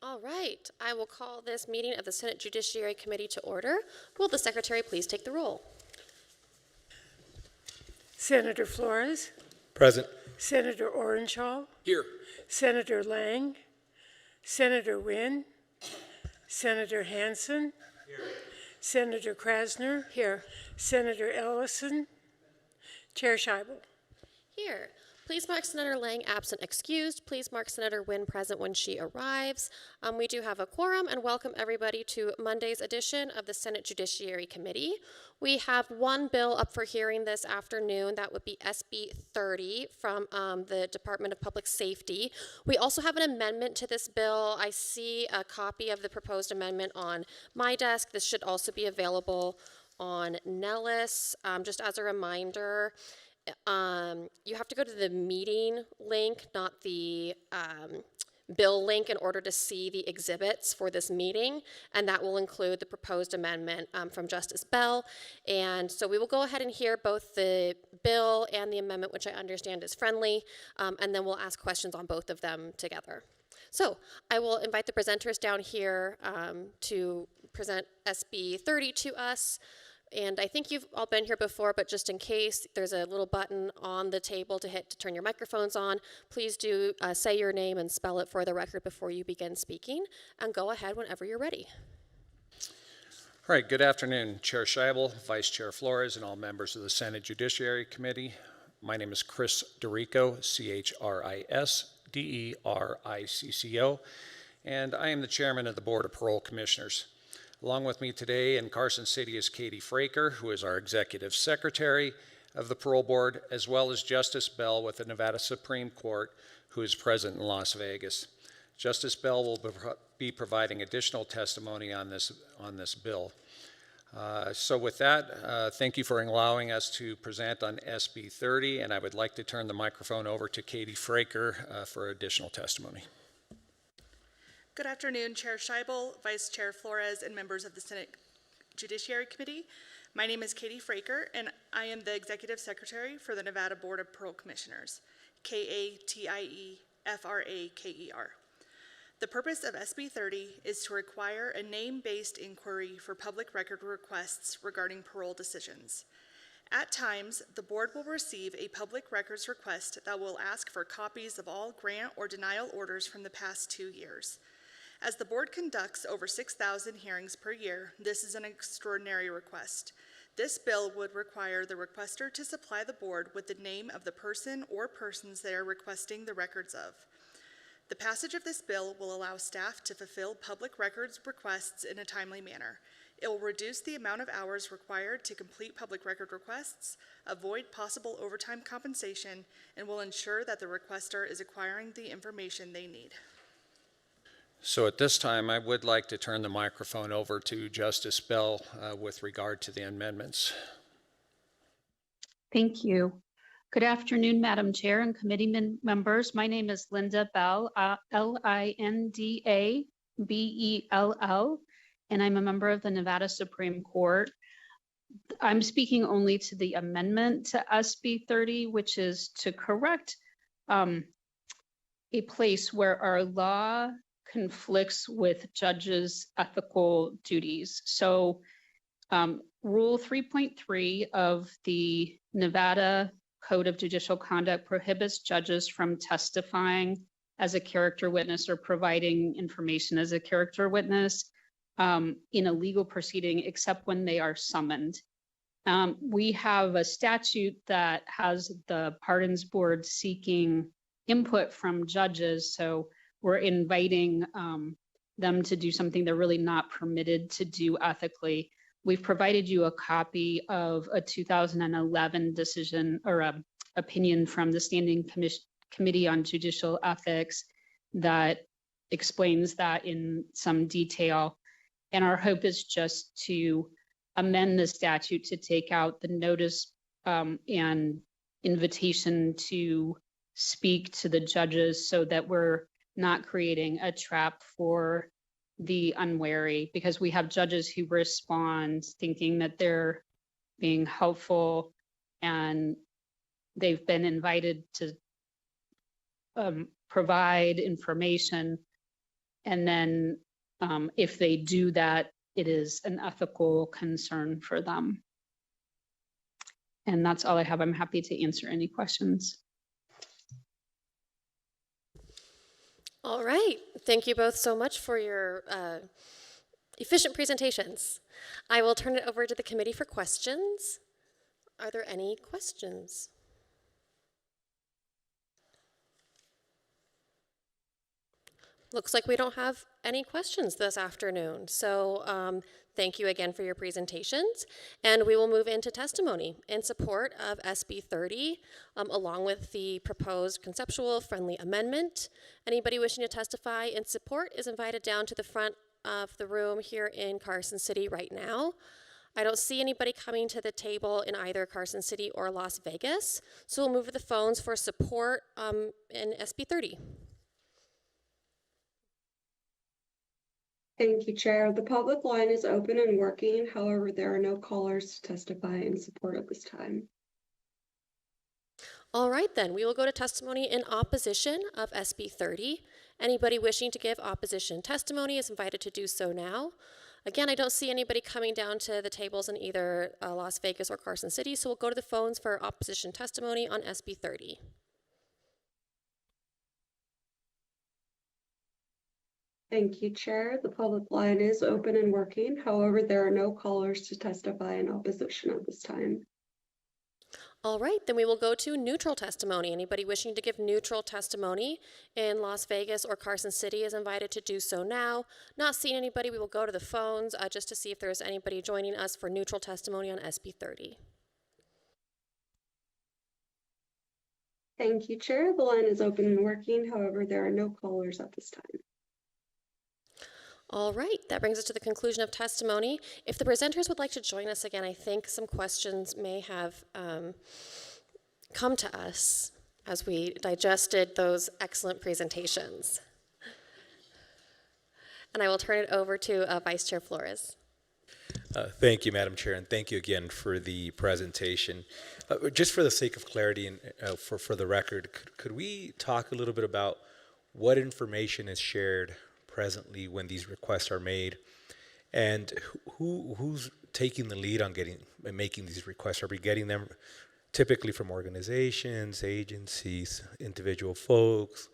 All right, I will call this meeting of the Senate Judiciary Committee to order. Will the Secretary please take the roll? Senator Flores, Present. Senator Orangehall, Here. Senator Lang, Senator Wynn, Senator Hansen, Senator Krasner, here, Senator Ellison, Chair Scheibel. Here. Please mark Senator Lang absent excused. Please mark Senator Wynn present when she arrives. We do have a quorum, and welcome everybody to Monday's edition of the Senate Judiciary Committee. We have one bill up for hearing this afternoon. That would be SB 30 from the Department of Public Safety. We also have an amendment to this bill. I see a copy of the proposed amendment on my desk. This should also be available on Nellis. Just as a reminder, you have to go to the meeting link, not the bill link, in order to see the exhibits for this meeting, and that will include the proposed amendment from Justice Bell. And so we will go ahead and hear both the bill and the amendment, which I understand is friendly, and then we'll ask questions on both of them together. So I will invite the presenters down here to present SB 30 to us. And I think you've all been here before, but just in case, there's a little button on the table to hit to turn your microphones on. Please do say your name and spell it for the record before you begin speaking, and go ahead whenever you're ready. All right, good afternoon, Chair Scheibel, Vice Chair Flores, and all members of the Senate Judiciary Committee. My name is Chris Dericco, CHRISDERICCO, and I am the Chairman of the Board of Parole Commissioners. Along with me today in Carson City is Katie Fraker, who is our Executive Secretary of the Parole Board, as well as Justice Bell with the Nevada Supreme Court, who is present in Las Vegas. Justice Bell will be providing additional testimony on this bill. So with that, thank you for allowing us to present on SB 30, and I would like to turn the microphone over to Katie Fraker for additional testimony. Good afternoon, Chair Scheibel, Vice Chair Flores, and members of the Senate Judiciary Committee. My name is Katie Fraker, and I am the Executive Secretary for the Nevada Board of Parole Commissioners, KATIEFRAKER. The purpose of SB 30 is to require a name-based inquiry for public record requests regarding parole decisions. At times, the board will receive a public records request that will ask for copies of all grant or denial orders from the past 2 years. As the board conducts over 6,000 hearings per year, this is an extraordinary request. This bill would require the requester to supply the board with the name of the person or persons they are requesting the records of. The passage of this bill will allow staff to fulfill public records requests in a timely manner. It will reduce the amount of hours required to complete public record requests, avoid possible overtime compensation, and will ensure that the requester is acquiring the information they need. So at this time, I would like to turn the microphone over to Justice Bell with regard to the amendments. Thank you. Good afternoon, Madam Chair and committee members. My name is Linda Bell, L-I-N-D-A-B-E-L-L, and I'm a member of the Nevada Supreme Court. I'm speaking only to the amendment to SB 30, which is to correct a place where our law conflicts with judges' ethical duties. So Rule 3.3 of the Nevada Code of Judicial Conduct prohibits judges from testifying as a character witness or providing information as a character witness in a legal proceeding, except when they are summoned. We have a statute that has the Pardons Board seeking input from judges, so we're inviting them to do something they're really not permitted to do ethically. We've provided you a copy of a 2011 decision or opinion from the Standing Committee on Judicial Ethics that explains that in some detail. And our hope is just to amend the statute to take out the notice and invitation to speak to the judges so that we're not creating a trap for the unwary, because we have judges who respond thinking that they're being helpful and they've been invited to provide information, And then if they do that, it is an ethical concern for them. And that's all I have. I'm happy to answer any questions. All right. Thank you both so much for your efficient presentations. I will turn it over to the committee for questions. Are there any questions? Looks like we don't have any questions this afternoon. So thank you again for your presentations. And we will move into testimony in support of SB 30, along with the proposed conceptual friendly amendment. Anybody wishing to testify in support is invited down to the front of the room here in Carson City right now. I don't see anybody coming to the table in either Carson City or Las Vegas. So we'll move to the phones for support in SB 30. Thank you, Chair. The public line is open and working. However, there are no callers to testify in support at this time. All right, then. We will go to testimony in opposition of SB 30. Anybody wishing to give opposition testimony is invited to do so now. Again, I don't see anybody coming down to the tables in either Las Vegas or Carson City, so we'll go to the phones for opposition testimony on SB 30. Thank you, Chair. The public line is open and working. However, there are no callers to testify in opposition at this time. All right, then we will go to neutral testimony. Anybody wishing to give neutral testimony in Las Vegas or Carson City is invited to do so now. Not seeing anybody, we will go to the phones just to see if there's anybody joining us for neutral testimony on SB 30. Thank you, Chair. The line is open and working. However, there are no callers at this time. All right, that brings us to the conclusion of testimony. If the presenters would like to join us again, I think some questions may have come to us as we digested those excellent presentations. And I will turn it over to Vice Chair Flores. Thank you, Madam Chair, and thank you again for the presentation. Just for the sake of clarity and for the record, could we talk a little bit about what information is shared presently when these requests are made, and who's taking the lead on making these requests? Are we getting them typically from organizations, agencies, individual folks,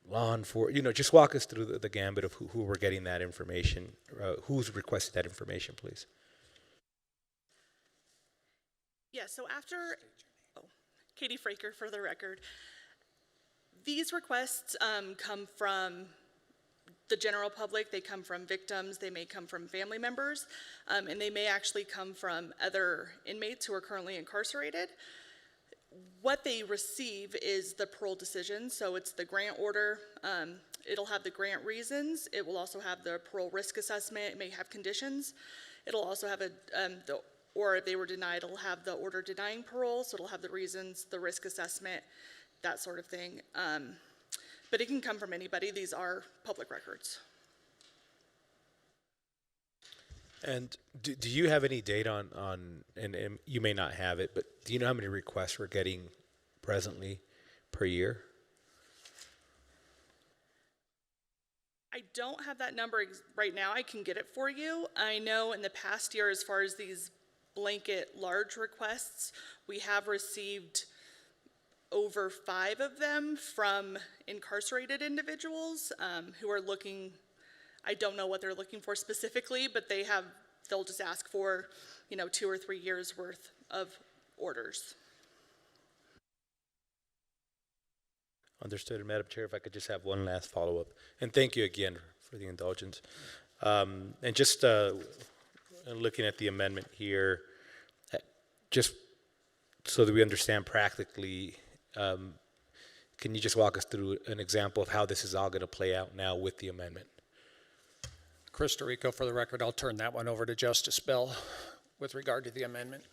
law enforcement? Just walk us through the gambit of who we're getting that information, who's requested that information, please. Yeah, so Katie Fraker for the record. These requests come from the general public, they come from victims, they may come from family members, and they may actually come from other inmates who are currently incarcerated. What they receive is the parole decision, so it's the grant order, it'll have the grant reasons, it will also have the parole risk assessment, it may have conditions, it'll also have or if they were denied, it'll have the order denying parole, so it'll have the reasons, the risk assessment, that sort of thing. But it can come from anybody. These are public records. And do you have any data on and you may not have it, but do you know how many requests we're getting presently per year? I don't have that number right now. I can get it for you. I know in the past year, as far as these blanket large requests, we have received over 5 of them from incarcerated individuals who are looking, I don't know what they're looking for specifically, but they'll just ask for, 2 or 3 years worth of orders. Understood. Madam Chair, if I could just have one last follow-up. And thank you again for the indulgence. And just looking at the amendment here, just so that we understand practically, can you just walk us through an example of how this is all going to play out now with the amendment? Chris Dorico, for the record, I'll turn that one over to Justice Bell with regard to the amendment.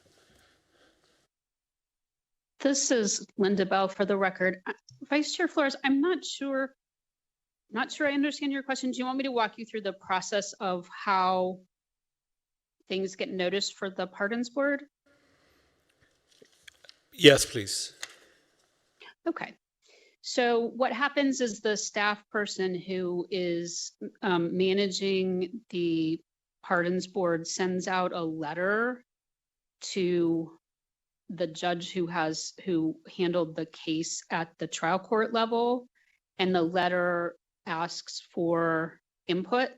This is Linda Bell for the record. Vice Chair Flores, I'm not sure I understand your question. Do you want me to walk you through the process of how things get noticed for the Pardons Board? Yes, please. Okay. So what happens is the staff person who is managing the pardons board sends out a letter to the judge who handled the case at the trial court level, and the letter asks for input,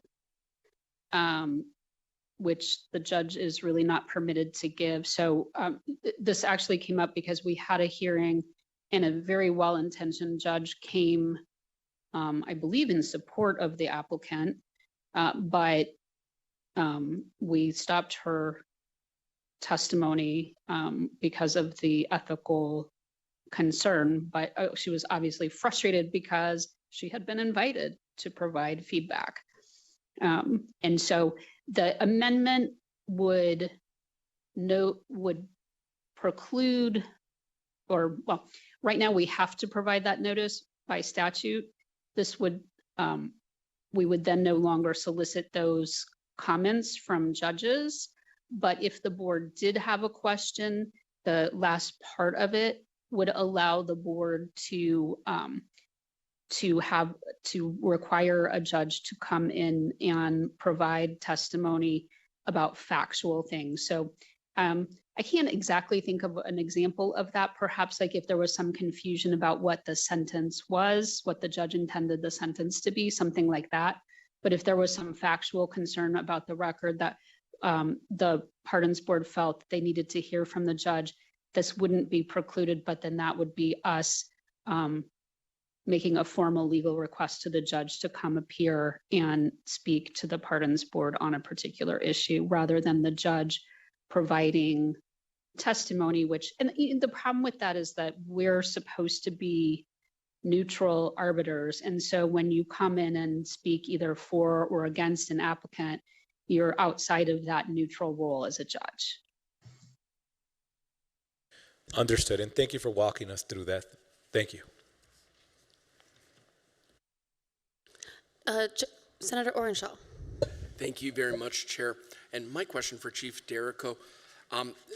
which the judge is really not permitted to give. So this actually came up because we had a hearing and a very well-intentioned judge came, I believe, in support of the applicant, but we stopped her testimony because of the ethical concern. But she was obviously frustrated because she had been invited to provide feedback. And so the amendment would preclude, or well, right now we have to provide that notice by statute. This would, we would then no longer solicit those comments from judges. But if the board did have a question, the last part of it would allow the board to require a judge to come in and provide testimony about factual things. So I can't exactly think of an example of that. Perhaps like if there was some confusion about what the sentence was, what the judge intended the sentence to be, something like that. But if there was some factual concern about the record that the pardons board felt they needed to hear from the judge, this wouldn't be precluded, but then that would be us making a formal legal request to the judge to come appear and speak to the pardons board on a particular issue, rather than the judge providing testimony, and the problem with that is that we're supposed to be neutral arbiters. And so when you come in and speak either for or against an applicant, you're outside of that neutral role as a judge. Understood, and thank you for walking us through that. Thank you. Senator Orenshaw. Thank you very much, Chair. And my question for Chief Derrico,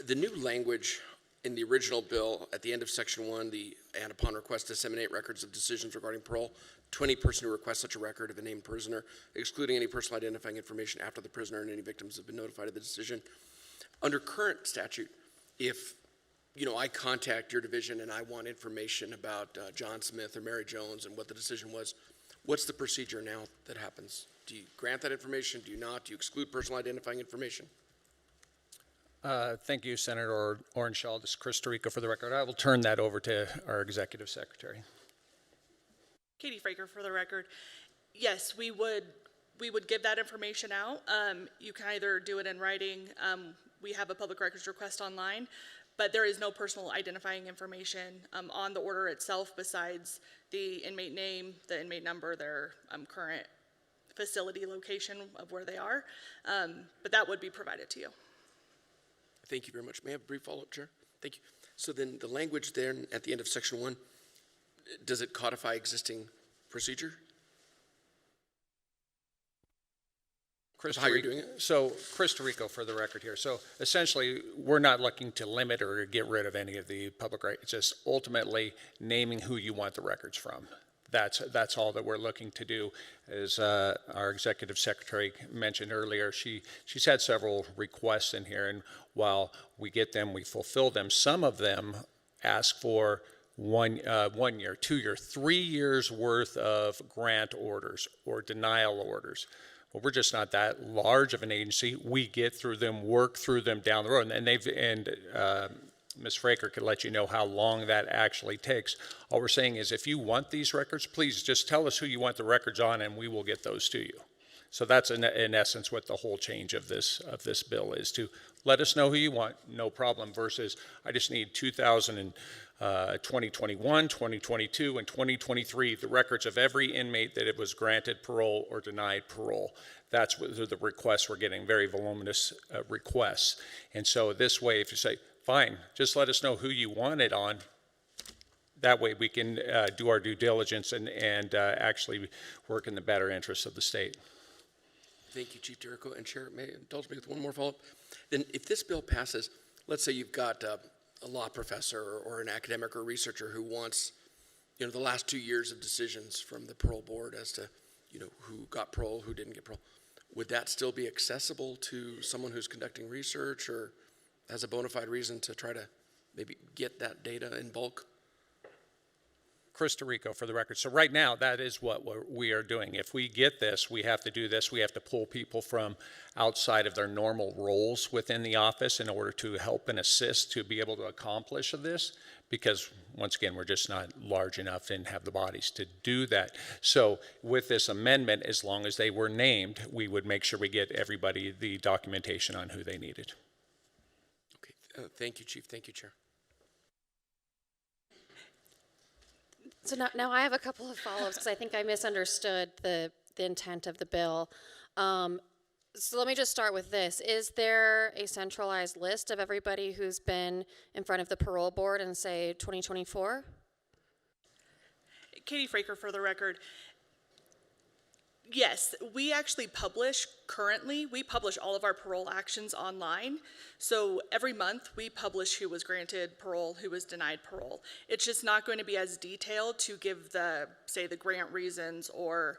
the new language in the original bill at the end of Section 1, and upon request disseminate records of decisions regarding parole to any person who requests such a record of a named prisoner, excluding any personal identifying information after the prisoner and any victims have been notified of the decision. Under current statute, if I contact your division and I want information about John Smith or Mary Jones and what the decision was, what's the procedure now that happens? Do you grant that information? Do you not? Do you exclude personal identifying information? Thank you, Senator Orenshaw. This is Chris Tirico for the record. I will turn that over to our Executive Secretary. Katie Fraker for the record. Yes, we would give that information out. You can either do it in writing. We have a public records request online, but there is no personal identifying information on the order itself besides the inmate name, the inmate number, their current facility location of where they are. But that would be provided to you. Thank you very much. May I have a brief follow-up, Chair? Thank you. So then the language there at the end of Section 1, does it codify existing procedure? How you're doing it? So Chris Tirico for the record here. So essentially, we're not looking to limit or get rid of any of the public records. It's just ultimately naming who you want the records from. That's all that we're looking to do. As our Executive Secretary mentioned earlier, she's had several requests in here, and while we get them, we fulfill them. Some of them ask for 1 year, 2 year, 3 years worth of grant orders or denial orders. Well, we're just not that large of an agency. We get through them, work through them down the road, and Ms. Fraker could let you know how long that actually takes. All we're saying is if you want these records, please just tell us who you want the records on and we will get those to you. So that's in essence what the whole change of this bill is, to let us know who you want, no problem, versus I just need 2021, 2022, and 2023, the records of every inmate that it was granted parole or denied parole. That's what the requests we're getting, very voluminous requests. And so this way, if you say, fine, just let us know who you want it on. That way we can do our due diligence and actually work in the better interests of the state. Thank you, Chief Derrico. And Chair, may indulge me with one more follow-up? Then if this bill passes, let's say you've got a law professor or an academic or researcher who wants, the last 2 years of decisions from the parole board as to, who got parole, who didn't get parole. Would that still be accessible to someone who's conducting research or has a bona fide reason to try to maybe get that data in bulk? Costa Rica, for the record. So right now, that is what we are doing. If we get this, we have to do this. We have to pull people from outside of their normal roles within the office in order to help and assist to be able to accomplish this, because once again, we're just not large enough and have the bodies to do that. So with this amendment, as long as they were named, we would make sure we get everybody the documentation on who they needed. Okay, thank you, Chief. Thank you, Chair. So now I have a couple of follow-ups because I think I misunderstood the intent of the bill. So let me just start with this. Is there a centralized list of everybody who's been in front of the parole board in, say, 2024? Katie Fraker, for the record. Yes, we actually we publish all of our parole actions online. So every month we publish who was granted parole, who was denied parole. It's just not going to be as detailed to give the grant reasons or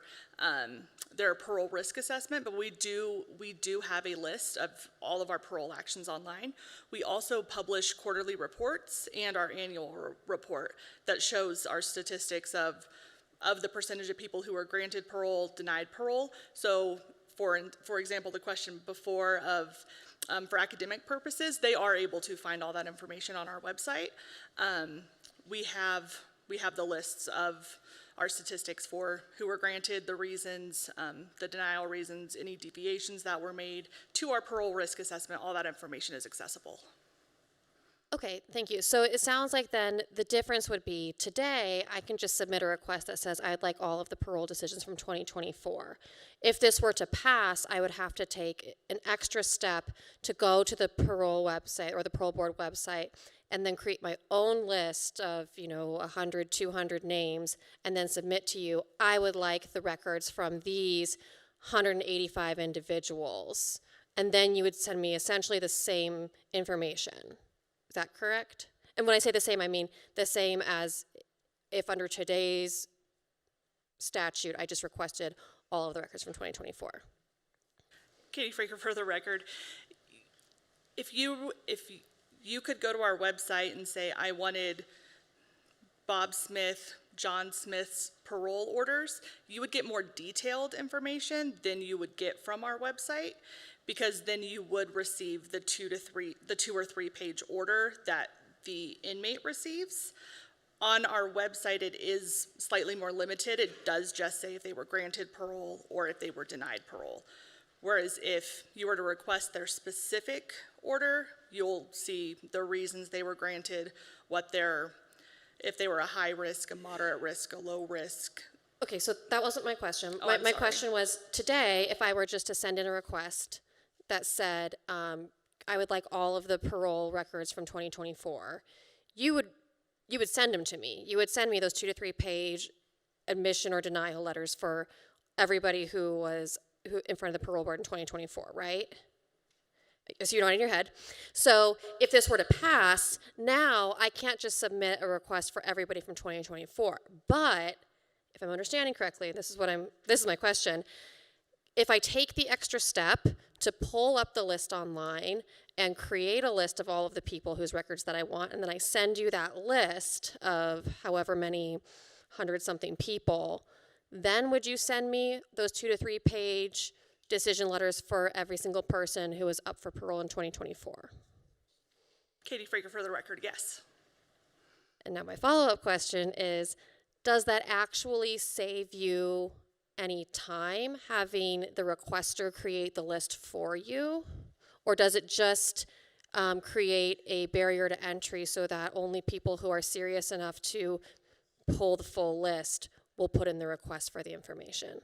their parole risk assessment, but we do have a list of all of our parole actions online. We also publish quarterly reports and our annual report that shows our statistics of the percentage of people who are granted parole, denied parole. So for example, the question before of for academic purposes, they are able to find all that information on our website. We have the lists of our statistics for who were granted, the reasons, the denial reasons, any deviations that were made to our parole risk assessment. All that information is accessible. Okay, thank you. So it sounds like then the difference would be today I can just submit a request that says I'd like all of the parole decisions from 2024. If this were to pass, I would have to take an extra step to go to the parole website or the parole board website and then create my own list of 100, 200 names and then submit to you, I would like the records from these 185 individuals. And then you would send me essentially the same information. Is that correct? And when I say the same, I mean the same as if under today's statute, I just requested all of the records from 2024. Katie Fraker, for the record, if you could go to our website and say, I wanted Bob Smith, John Smith's parole orders, you would get more detailed information than you would get from our website, because then you would receive the 2 or 3 page order that the inmate receives. On our website, it is slightly more limited. It does just say if they were granted parole or if they were denied parole. Whereas if you were to request their specific order, you'll see the reasons they were granted, if they were a high risk, a moderate risk, a low risk. Okay, so that wasn't my question. Oh, my question was, today, if I were just to send in a request that said, I would like all of the parole records from 2024, you would send them to me. You would send me those 2 to 3 page admission or denial letters for everybody who was in front of the parole board in 2024, right? So you're nodding your head. So if this were to pass, now I can't just submit a request for everybody from 2024. But if I'm understanding correctly, this is my question. If I take the extra step to pull up the list online and create a list of all of the people whose records that I want, and then I send you that list of however many 100-something people, then would you send me those 2 to 3 page decision letters for every single person who was up for parole in 2024? Katie Fraker, for the record, yes. And now my follow-up question is, does that actually save you any time having the requester create the list for you? Or does it just create a barrier to entry so that only people who are serious enough to pull the full list will put in the request for the information?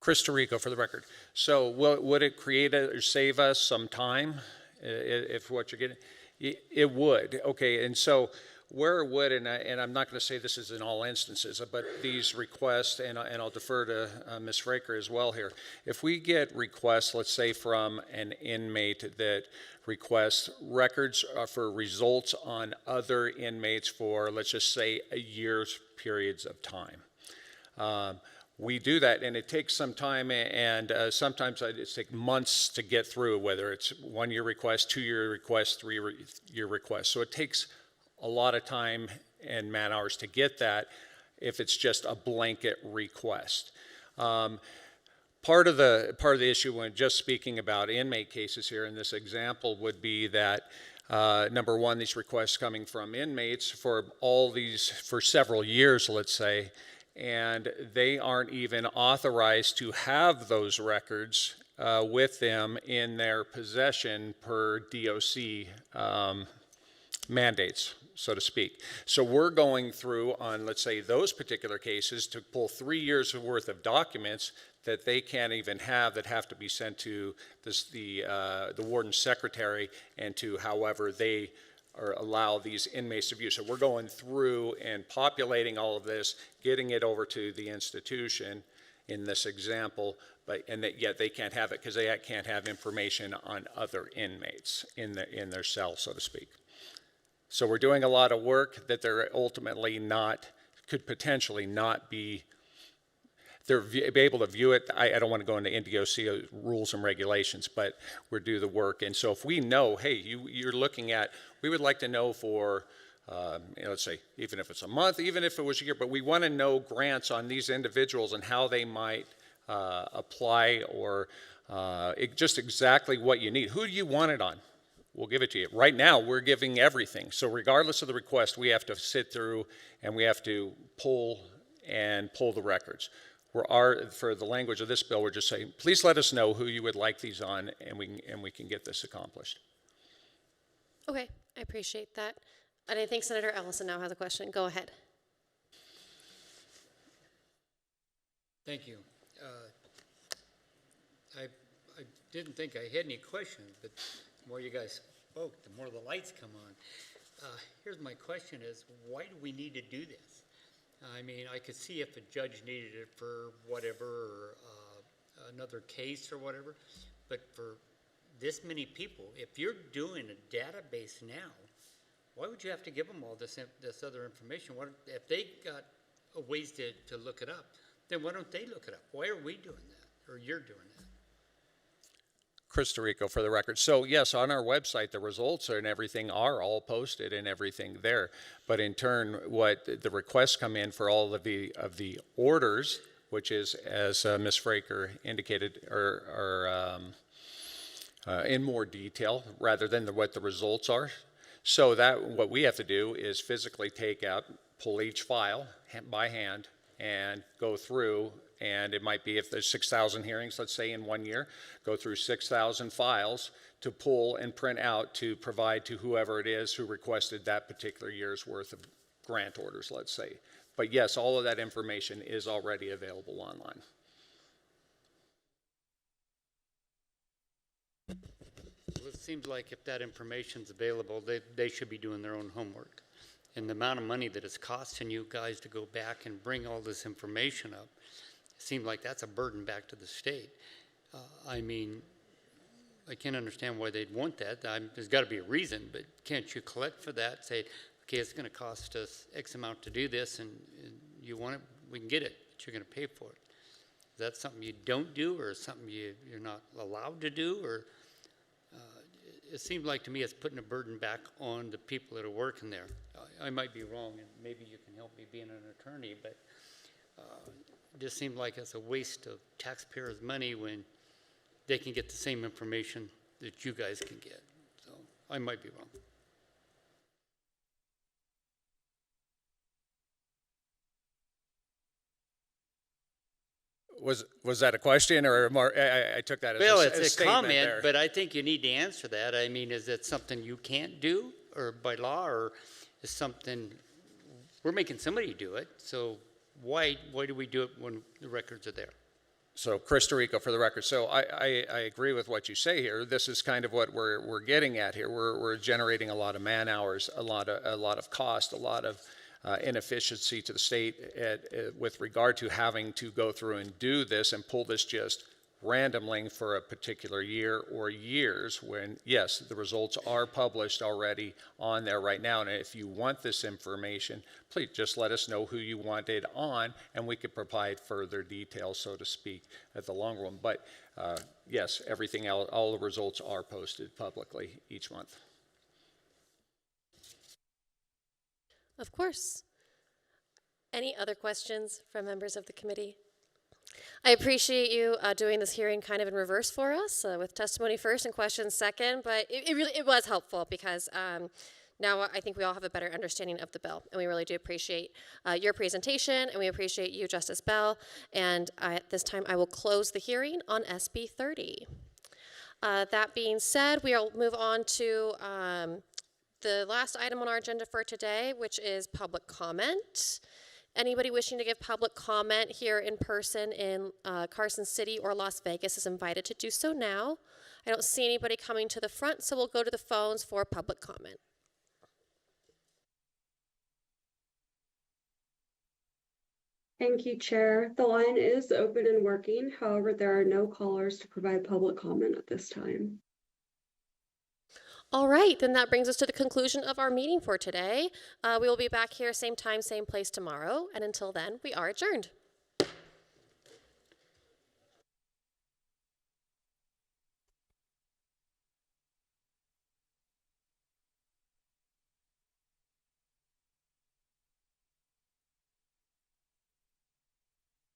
Costa Rica, for the record. So would it create or save us some time if what you're getting? It would. Okay, and so where would, and I'm not going to say this is in all instances, but these requests, and I'll defer to Ms. Fraker as well here. If we get requests, let's say from an inmate that requests records for results on other inmates for, let's just say, a year's periods of time. We do that, and it takes some time, and sometimes it takes months to get through, whether it's 1 year request, 2 year request, 3 year request. So it takes a lot of time and man hours to get that if it's just a blanket request. Part of the issue when just speaking about inmate cases here in this example would be that number one, these requests coming from inmates for several years, let's say, and they aren't even authorized to have those records with them in their possession per DOC mandates, so to speak. So we're going through on, let's say, those particular cases to pull 3 years worth of documents that they can't even have, that have to be sent to the warden's secretary and to however they allow these inmates to view. So we're going through and populating all of this, getting it over to the institution in this example, and yet they can't have it because they can't have information on other inmates in their cell, so to speak. So we're doing a lot of work that they're ultimately could potentially not be, they're be able to view it. I don't want to go into NDOC rules and regulations, but we're doing the work. And so if we know, hey, you're looking at, we would like to know for, let's say, even if it's a month, even if it was a year, but we want to know grants on these individuals and how they might apply or just exactly what you need. Who do you want it on? We'll give it to you. Right now, we're giving everything. So regardless of the request, we have to sit through and we have to pull the records. For the language of this bill, we're just saying, please let us know who you would like these on, and we can get this accomplished. Okay, I appreciate that. And I think Senator Ellison now has a question. Go ahead. Thank you. I didn't think I had any questions, but the more you guys spoke, the more the lights come on. Here's my question is, why do we need to do this? I mean, I could see if a judge needed it for whatever, or another case or whatever, but for this many people, if you're doing a database now, why would you have to give them all this other information? If they got ways to look it up, then why don't they look it up? Why are we doing that, or you're doing that? Chris Tirico for the record. So yes, on our website, the results and everything are all posted and everything there. But in turn, what the requests come in for all of the orders, which is, as Ms. Fraker indicated, are in more detail rather than what the results are. So that what we have to do is physically take out, pull each file by hand, and go through. And it might be if there's 6,000 hearings, let's say in 1 year, go through 6,000 files to pull and print out to provide to whoever it is who requested that particular year's worth of grant orders, let's say. But yes, all of that information is already available online. Well, it seems like if that information's available, they should be doing their own homework. And the amount of money that it's costing you guys to go back and bring all this information up, it seems like that's a burden back to the state. I mean, I can't understand why they'd want that. There's got to be a reason, but can't you collect for that, say, okay, it's going to cost us X amount to do this, and you want it, we can get it, but you're going to pay for it. Is that something you don't do, or something you're not allowed to do, or it seems like to me it's putting a burden back on the people that are working there. I might be wrong, and maybe you can help me being an attorney, but it just seems like it's a waste of taxpayers' money when they can get the same information that you guys can get. So I might be wrong. Was that a question, or more, I took that as well, a it's a comment, there. but I think you need to answer that. I mean, is it something you can't do, or by law, or is something we're making somebody do it? So why do we do it when the records are there? So Costa Rica, for the record. So I agree with what you say here. This is kind of what we're getting at here. We're generating a lot of man hours, a lot of cost, a lot of inefficiency to the state with regard to having to go through and do this and pull this just randomly for a particular year or years, when yes, the results are published already on there right now. And if you want this information, please just let us know who you want it on, and we could provide further details, so to speak, at the long run. But yes, everything else, all the results are posted publicly each month. Of course. Any other questions from members of the committee? I appreciate you doing this hearing kind of in reverse for us, with testimony first and questions second, but it was helpful because now I think we all have a better understanding of the bill, and we really do appreciate your presentation, and we appreciate you, Justice Bell, and at this time I will close the hearing on SB 30. That being said, we'll move on to the last item on our agenda for today, which is public comment. Anybody wishing to give public comment here in person in Carson City or Las Vegas is invited to do so now. I don't see anybody coming to the front, so we'll go to the phones for public comment. Thank you, Chair. The line is open and working. However, there are no callers to provide public comment at this time. All right, then that brings us to the conclusion of our meeting for today. We will be back here same time, same place tomorrow, and until then, we are adjourned.